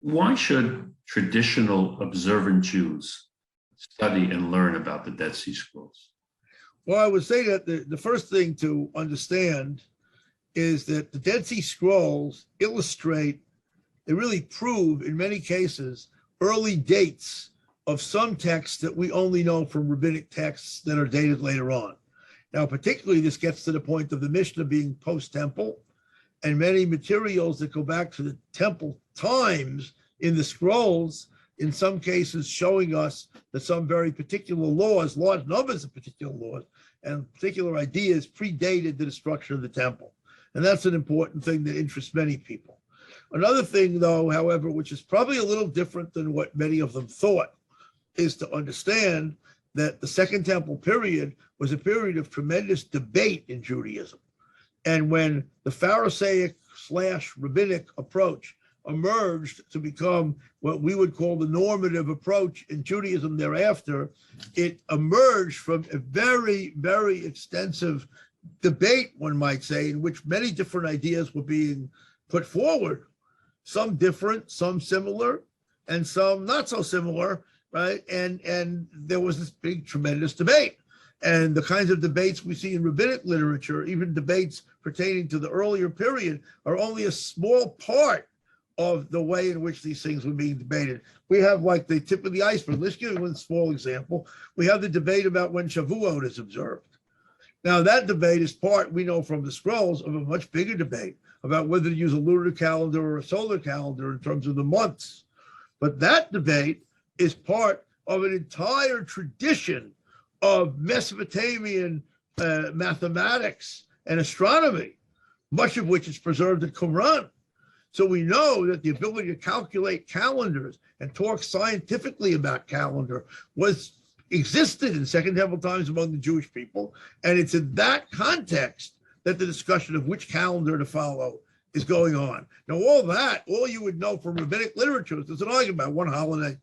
Why should traditional observant Jews study and learn about the Dead Sea Scrolls? Well, I would say that the first thing to understand is that the Dead Sea Scrolls illustrate, they really prove in many cases, early dates of some texts that we only know from rabbinic texts that are dated later on. Now, particularly, this gets to the point of the Mishnah being post-temple, and many materials that go back to the temple times in the scrolls, in some cases showing us that some very particular laws, large numbers of particular laws, and particular ideas predated the destruction of the temple. And that's an important thing that interests many people. Another thing, though, however, which is probably a little different than what many of them thought, is to understand that the Second Temple period was a period of tremendous debate in Judaism. And when the Pharisaic/rabbinic approach emerged to become what we would call the normative approach in Judaism thereafter, it emerged from a very, very extensive debate, one might say, in which many different ideas were being put forward, some different, some similar, and some not so similar, right? And there was this big, tremendous debate. And the kinds of debates we see in rabbinic literature, even debates pertaining to the earlier period, are only a small part of the way in which these things were being debated. We have like the tip of the iceberg. Let's give you one small example. We have the debate about when Shavuot is observed. Now, that debate is part, we know from the scrolls, of a much bigger debate about whether to use a lunar calendar or a solar calendar in terms of the months. But that debate is part of an entire tradition of Mesopotamian mathematics and astronomy, much of which is preserved in Qumran. So we know that the ability to calculate calendars and talk scientifically about calendar existed in Second Temple times among the Jewish people. And it's in that context that the discussion of which calendar to follow is going on. Now, all you would know from rabbinic literature is there's an argument about one holiday.